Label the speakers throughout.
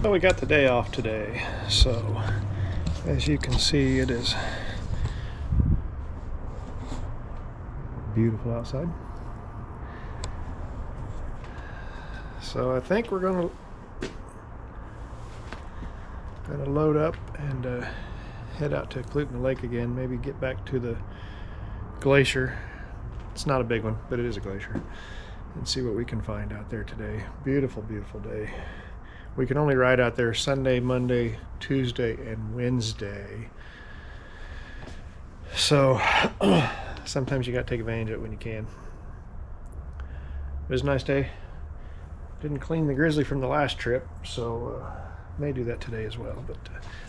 Speaker 1: Well, we got the day off today, so as you can see, it is beautiful outside. So I think we're gonna load up and head out to Eklutna Lake again. Maybe get back to the glacier. It's not a big one, but it is a glacier, and see what we can find out there today. Beautiful, beautiful day. We can only ride out there Sunday, Monday, Tuesday, and Wednesday. So sometimes you got to take advantage of it when you can. It was a nice day. Didn't clean the grizzly from the last trip, so may do that today as well. But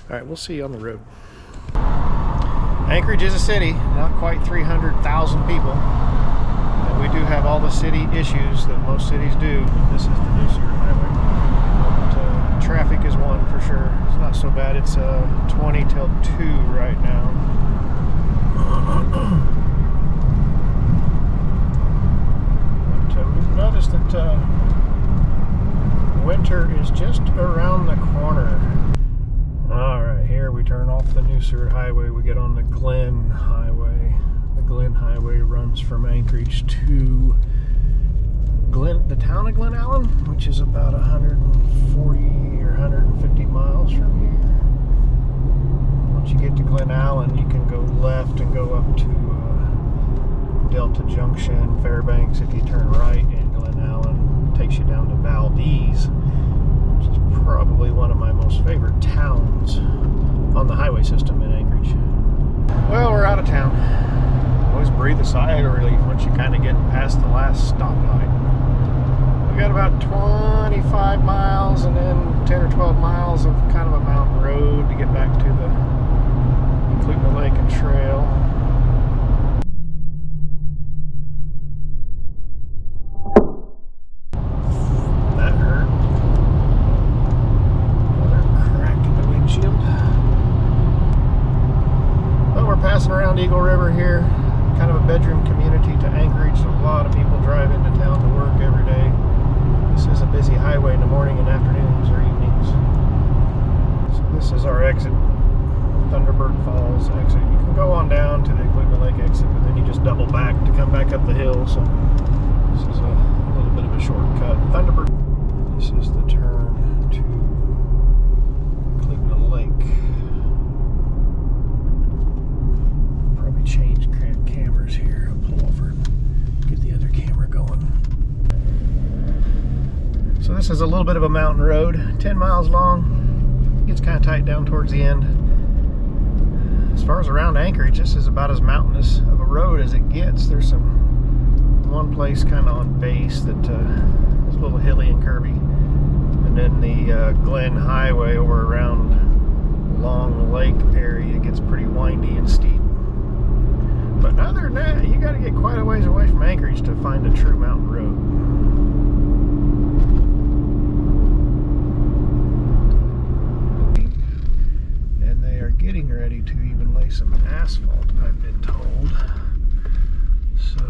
Speaker 1: all right, we'll see you on the road. Anchorage is a city, not quite 300,000 people. And we do have all the city issues that most cities do. This is the new Seward Highway. Traffic is one for sure. It's not so bad. It's 20 till 2 right now. But we've noticed that winter is just around the corner. Alright, here we turn off the new Seward Highway. We get on the Glen Highway. The Glen Highway runs from Anchorage to the town of Glen Allen, which is about 140 or 150 miles from here. Once you get to Glen Allen, you can go left and go up to Delta Junction, Fairbanks. If you turn right in Glen Allen, it takes you down to Valdez, which is probably one of my most favorite towns on the highway system in Anchorage. Well, we're out of town. Always breathe a sigh of relief once you kind of get past the last stoplight. We got about 25 miles and then 10 or 12 miles of kind of a mountain road to get back to the Eklutna Lake and trail. That hurt. Another crack in the windshield. Well, we're passing around Eagle River here. Kind of a bedroom community to Anchorage. A lot of people drive into town to work every day. This is a busy highway in the morning and afternoons or evenings. So this is our exit, Thunderbird Falls exit. You can go on down to the Eklutna Lake exit, but then you just double back to come back up the hill. So this is a little bit of a shortcut. Thunderbird. This is the turn to Eklutna Lake. Probably change cameras here. I'll pull over and get the other camera going. So this is a little bit of a mountain road, 10 miles long. It gets kind of tight down towards the end. As far as around Anchorage, this is about as mountainous of a road as it gets. There's one place kind of on base that is a little hilly and curvy. And then the Glen Highway over around Long Lake area gets pretty windy and steep. But other than that, you got to get quite a ways away from Anchorage to find a true mountain road. Getting ready to even lay some asphalt, I've been told. So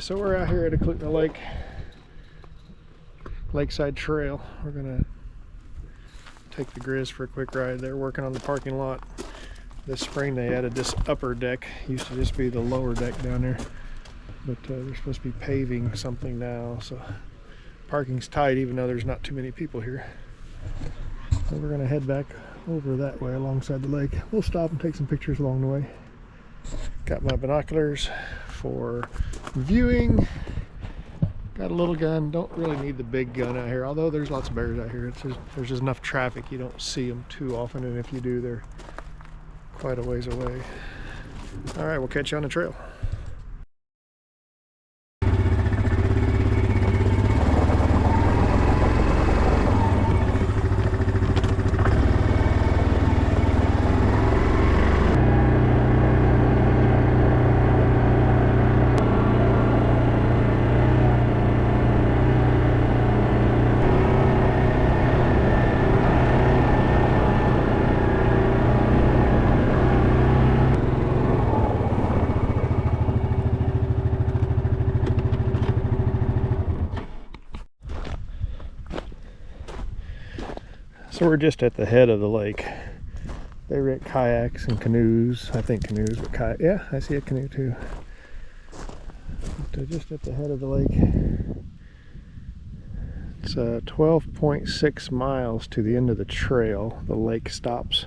Speaker 1: so we're out here at Eklutna Lake, Lakeside Trail. We're gonna take the Grizz for a quick ride. They're working on the parking lot. This spring they added this upper deck. Used to just be the lower deck down there, but they're supposed to be paving something now, so parking's tight even though there's not too many people here. So we're gonna head back over that way alongside the lake. We'll stop and take some pictures along the way. Got my binoculars for viewing. Got a little gun. Don't really need the big gun out here, although there's lots of bears out here. There's just enough traffic, you don't see them too often, and if you do, they're quite a ways away. All right, we'll catch you on the trail. So we're just at the head of the lake. They rent kayaks and canoes. I think canoes, but kayak. Yeah, I see a canoe too. But just at the head of the lake. It's 12.6 miles to the end of the trail. The lake stops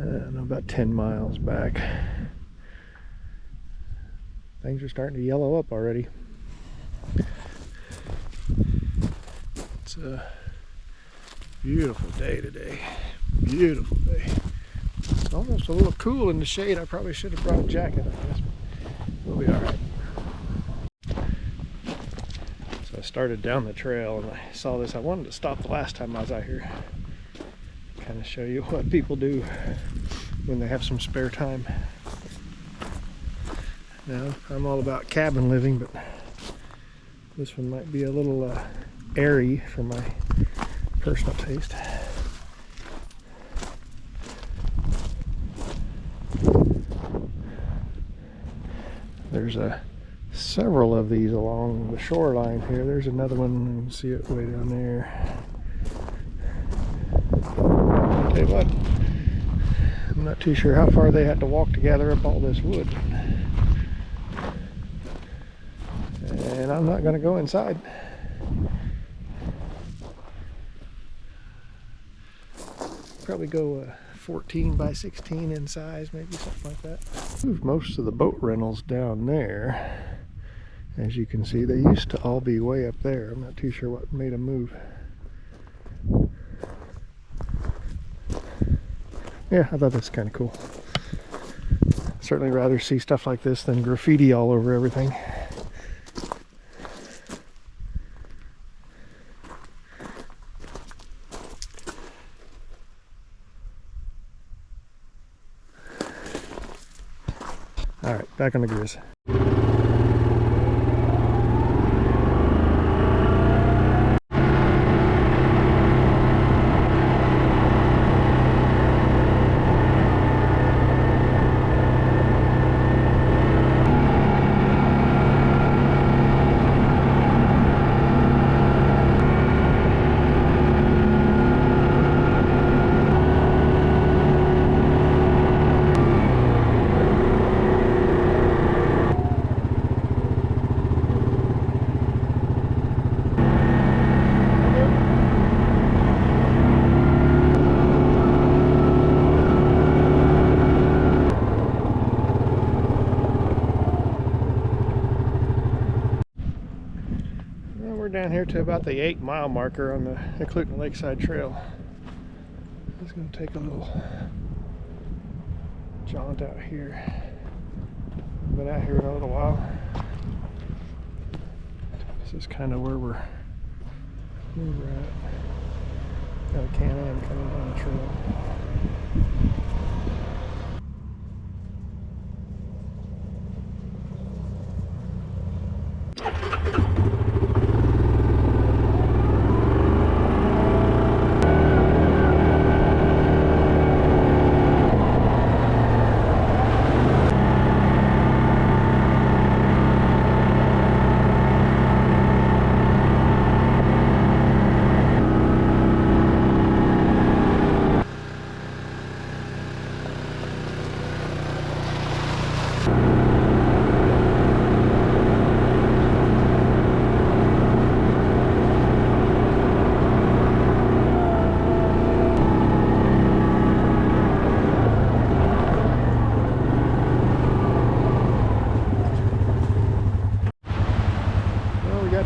Speaker 1: about 10 miles back. Things are starting to yellow up already. It's a beautiful day today. Beautiful day. It's almost a little cool in the shade. I probably should have brought a jacket, I guess. We'll be all right. So I started down the trail and I saw this. I wanted to stop the last time I was out here. Kind of show you what people do when they have some spare time. Now, I'm all about cabin living, but this one might be a little airy for my personal taste. There's several of these along the shoreline here. There's another one, you can see it way down there. I'll tell you what, I'm not too sure how far they had to walk to gather up all this wood. And I'm not going to go inside. Probably go 14 by 16 in size, maybe something like that. Most of the boat rentals down there, as you can see, they used to all be way up there. I'm not too sure what made them move. Yeah, I thought that's kind of cool. Certainly rather see stuff like this than graffiti all over everything. All right, back on the grizz. Down here to about the 8-mile marker on the Eklutna Lakeside Trail. Just going to take a little jaunt out here. Been out here in a little while. This is kind of where we're at. Got a Can-Am coming down the trail.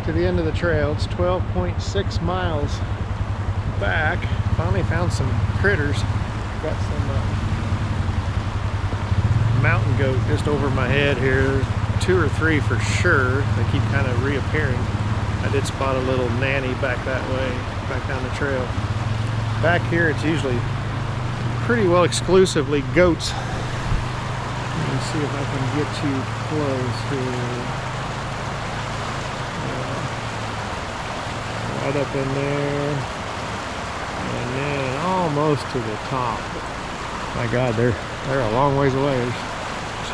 Speaker 1: To the end of the trail. It's 12.6 miles back. Finally found some critters. Got some mountain goat just over my head here. 2 or 3 for sure. They keep kind of reappearing. I did spot a little nanny back that way, back down the trail. Back here it's usually pretty well exclusively goats. Let me see if I can get you close here. Right up in there, and then almost to the top. My God, they're a long ways away. There's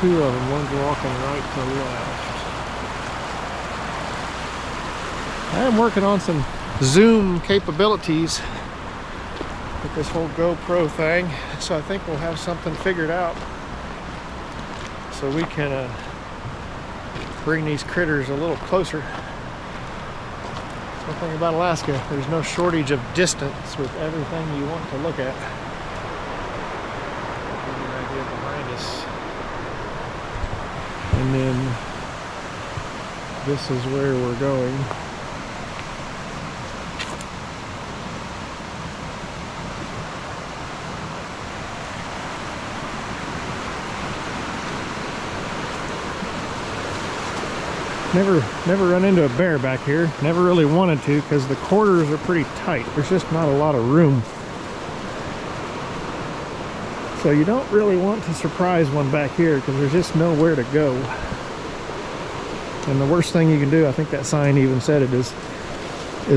Speaker 1: 2 of them. One's walking right to left. I am working on some zoom capabilities with this whole GoPro thing. So I think we'll have something figured out so we can bring these critters a little closer. One thing about Alaska, there's no shortage of distance with everything you want to look at. Give you an idea behind us. And then this is where we're going. Never run into a bear back here. Never really wanted to because the quarters are pretty tight. There's just not a lot of room. So you don't really want to surprise one back here because there's just nowhere to go. And the worst thing you can do, I think that sign even said it, is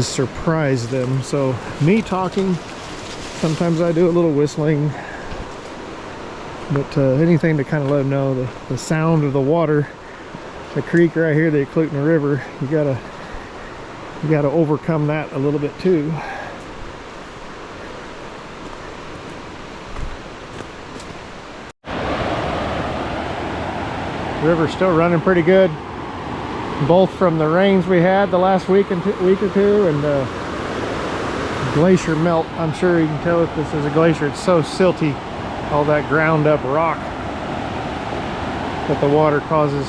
Speaker 1: surprise them. So me talking, sometimes I do a little whistling, but anything to kind of let them know the sound of the water. The creek right here, the Eklutna River, you gotta overcome that a little bit too. The river's still running pretty good, both from the rains we had the last week or two, and glacier melt. I'm sure you can tell if this is a glacier. It's so silty, all that ground up rock that the water causes.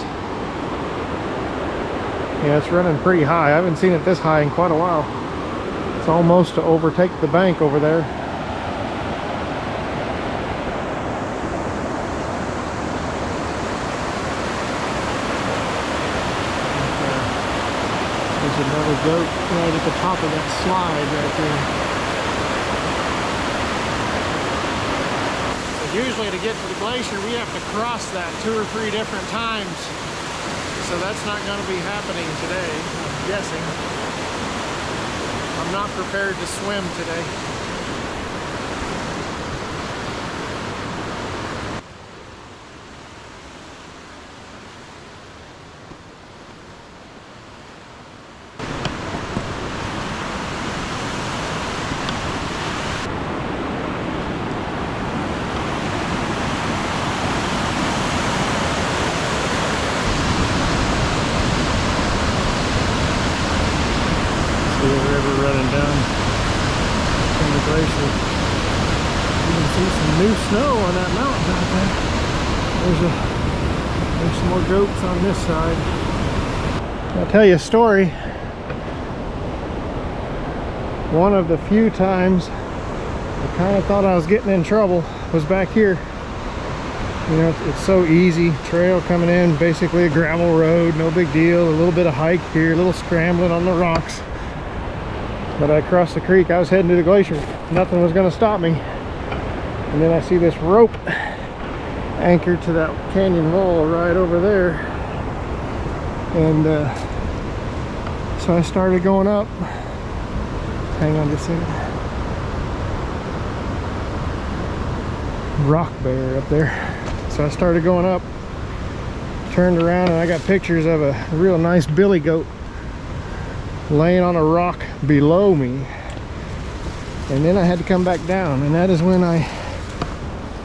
Speaker 1: Yeah, it's running pretty high. I haven't seen it this high in quite a while. It's almost to overtake the bank over there. There's another goat right at the top of that slide right there. So usually to get to the glacier, we have to cross that 2 or 3 different times. So that's not going to be happening today, I'm guessing. I'm not prepared to swim today. The river running down from the glacier. You can see some new snow on that mountain out there. There's some more goats on this side. I'll tell you a story. One of the few times I kind of thought I was getting in trouble was back here. You know, it's so easy. Trail coming in, basically a gravel road, no big deal. A little bit of hike here, a little scrambling on the rocks. But I crossed the creek, I was heading to the glacier. Nothing was gonna stop me. And then I see this rope anchored to that canyon wall right over there. And so I started going up. Hang on just a second. Rock bear up there. So I started going up, turned around, and I got pictures of a real nice billy goat laying on a rock below me. And then I had to come back down, and that is when I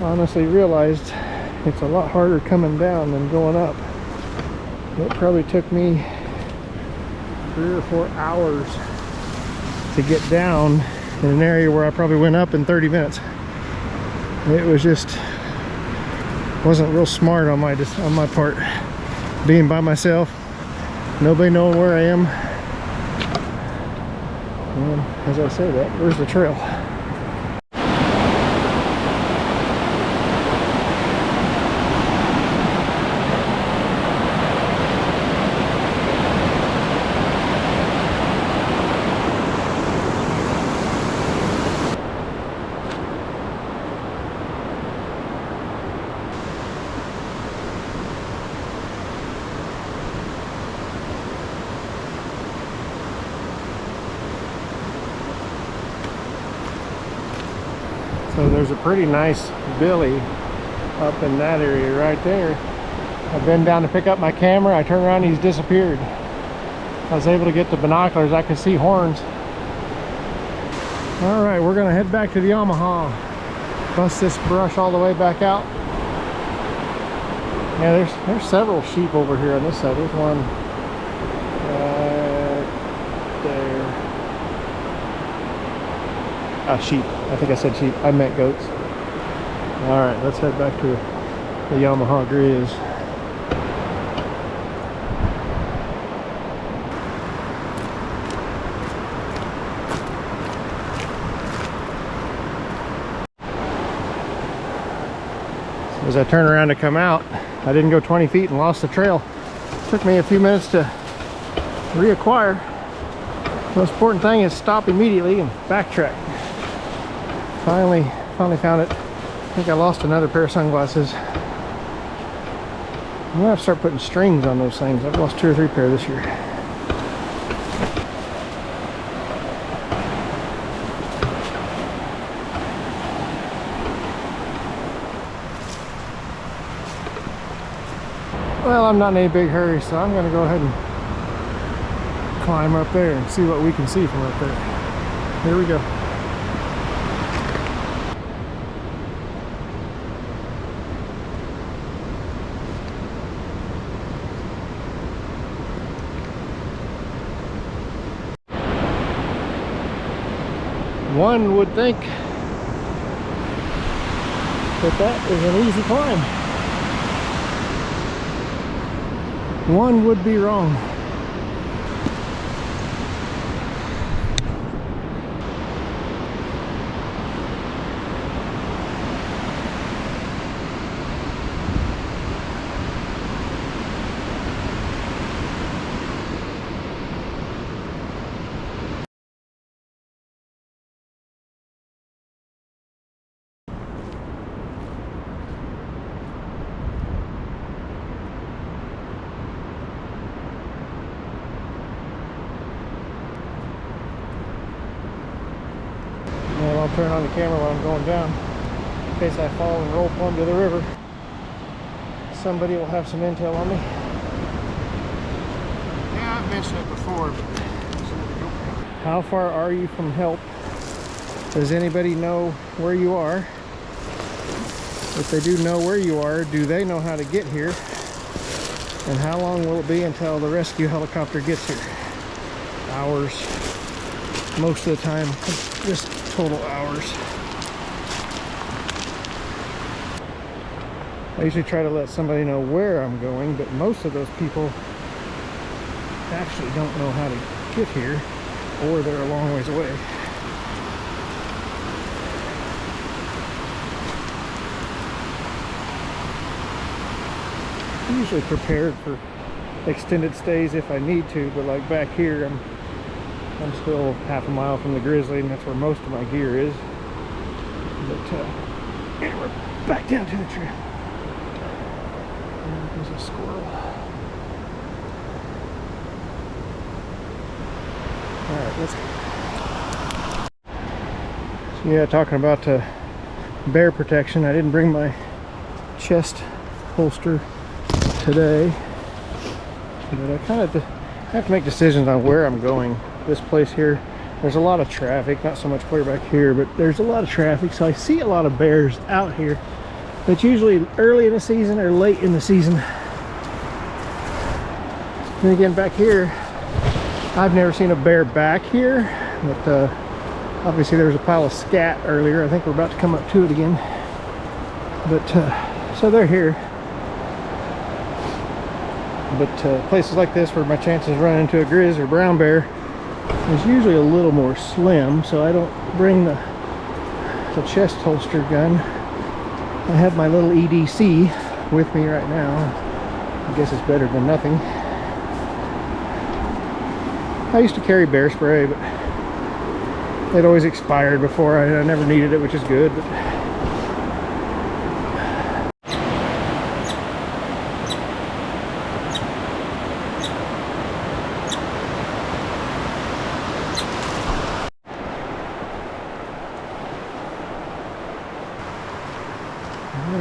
Speaker 1: honestly realized it's a lot harder coming down than going up. It probably took me 3 or 4 hours to get down in an area where I probably went up in 30 minutes. It was just wasn't real smart on my part, being by myself, nobody knowing where I am. And as I say that, where's the trail? So there's a pretty nice billy up in that area right there. I've been down to pick up my camera. I turned around, he's disappeared. I was able to get the binoculars. I could see horns. All right, we're gonna head back to the Yamaha. Bust this brush all the way back out. Yeah, there's several sheep over here on this side. There's one there. Ah, sheep. I think I said sheep. I meant goats. All right, let's head back to the Yamaha Grizz. As I turn around to come out, I didn't go 20 feet and lost the trail. It took me a few minutes to reacquire. The most important thing is stop immediately and backtrack. Finally found it. I think I lost another pair of sunglasses. I'm gonna have to start putting strings on those things. I've lost 2 or 3 pair this year. Well, I'm not in any big hurry, so I'm gonna go ahead and climb up there and see what we can see from up there. Here we go. One would think that is an easy climb. One would be wrong. I'll turn on the camera while I'm going down in case I fall and roll plumb to the river. Somebody will have some intel on me. Yeah, I've mentioned it before, but how far are you from help? Does anybody know where you are? If they do know where you are, do they know how to get here? And how long will it be until the rescue helicopter gets here? Hours. Most of the time, just total hours. I usually try to let somebody know where I'm going, but most of those people actually don't know how to get here, or they're a long ways away. I'm usually prepared for extended stays if I need to, but like back here, I'm still half a mile from the Grizzly, and that's where most of my gear is. But and we're back down to the trail. There's a squirrel. Alright, let's go. So yeah, talking about bear protection, I didn't bring my chest holster today, but I kind of have to make decisions on where I'm going. This place here, there's a lot of traffic, not so much clear back here, but there's a lot of traffic, so I see a lot of bears out here. It's usually early in the season or late in the season. And again, back here, I've never seen a bear back here, but obviously there was a pile of scat earlier. I think we're about to come up to it again. But so they're here. But places like this where my chances of running into a grizz or brown bear is usually a little more slim, so I don't bring the chest holster gun. I have my little EDC with me right now. I guess it's better than nothing. I used to carry bear spray, but it always expired before. I never needed it, which is good. But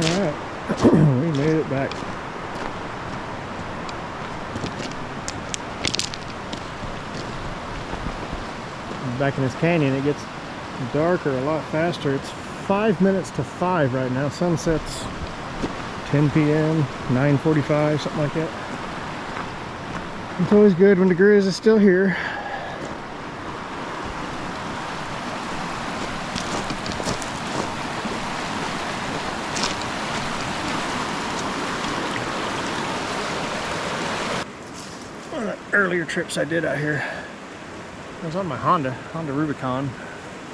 Speaker 1: alright, we made it back. Back in this canyon, it gets darker a lot faster. It's 5 minutes to 5 right now. Sunset's 10 p.m., 9:45, something like that. It's always good when the Grizz is still here. One of the earlier trips I did out here, I was on my Honda Rubicon.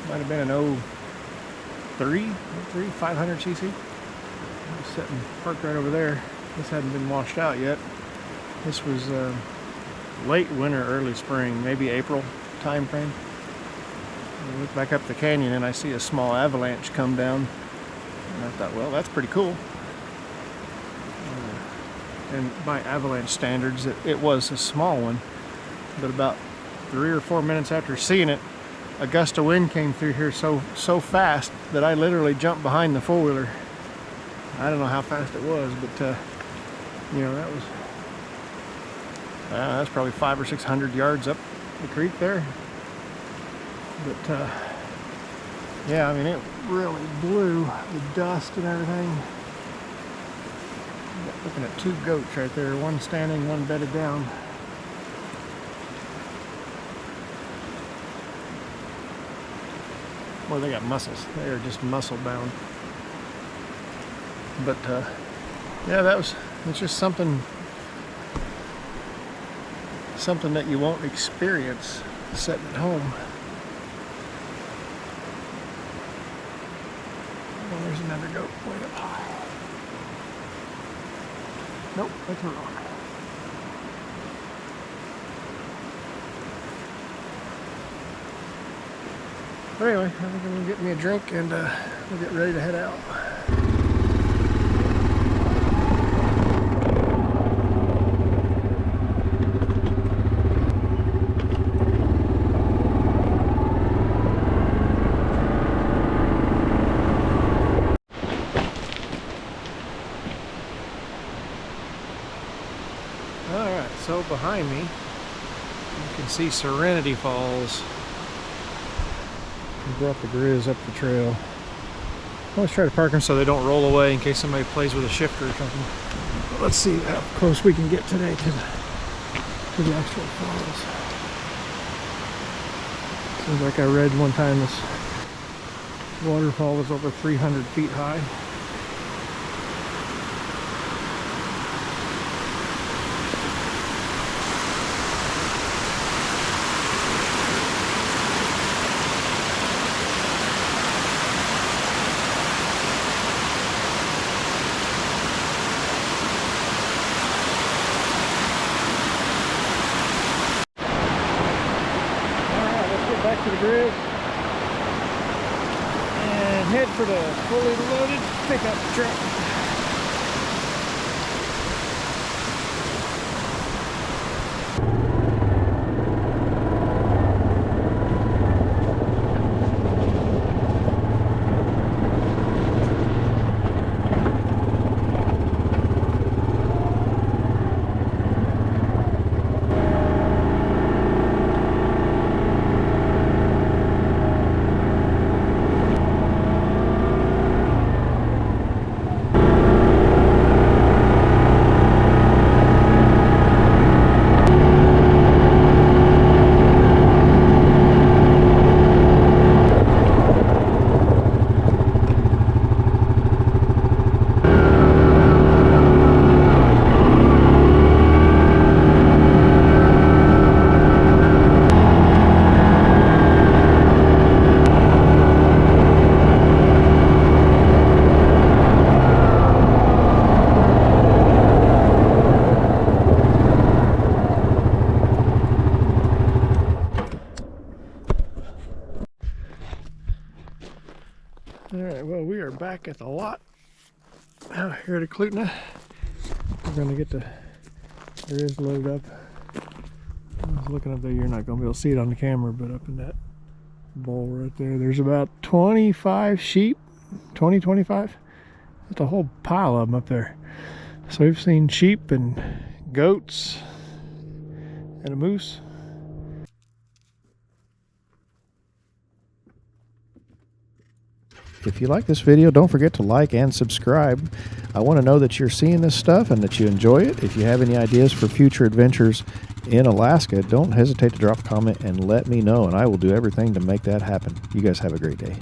Speaker 1: Might have been an 03 500cc. I was sitting parked right over there. This hadn't been washed out yet. This was late winter, early spring, maybe April time frame. I look back up the canyon and I see a small avalanche come down. And I thought, well, that's pretty cool. And by avalanche standards, it was a small one. But about 3 or 4 minutes after seeing it, a gust of wind came through here so fast that I literally jumped behind the four-wheeler. I don't know how fast it was, but you know, that's probably 500 or 600 yards up the creek there. But yeah, I mean, it really blew the dust and everything. Looking at 2 goats right there, one standing, one bedded down. Well, they got muscles. They are just muscle bound. But yeah, it's just something that you won't experience sitting at home. Oh, there's another goat way up high. Nope, that's a rock. But anyway, I think I'm gonna get me a drink and we'll get ready to head out. Alright, so behind me, you can see Serenity Falls. We brought the Grizz up the trail. I always try to park them so they don't roll away in case somebody plays with a shifter or something. But let's see how close we can get today to the actual falls. Seems like I read one time this waterfall was over 300 feet high. Back to the Grizz and head for the fully loaded pickup truck. Alright, well, we are back at the lot out here at Eklutna. We're going to get the Grizz loaded up. I was looking up there, you're not going to be able to see it on the camera, but up in that bowl right there, there's about 25 sheep, 25. There's a whole pile of them up there. So we've seen sheep and goats and a moose. if you like this video, don't forget to like and subscribe. I want to know that you're seeing this stuff and that you enjoy it. If you have any ideas for future adventures in Alaska, don't hesitate to drop a comment and let me know, and I will do everything to make that happen. You guys have a great day.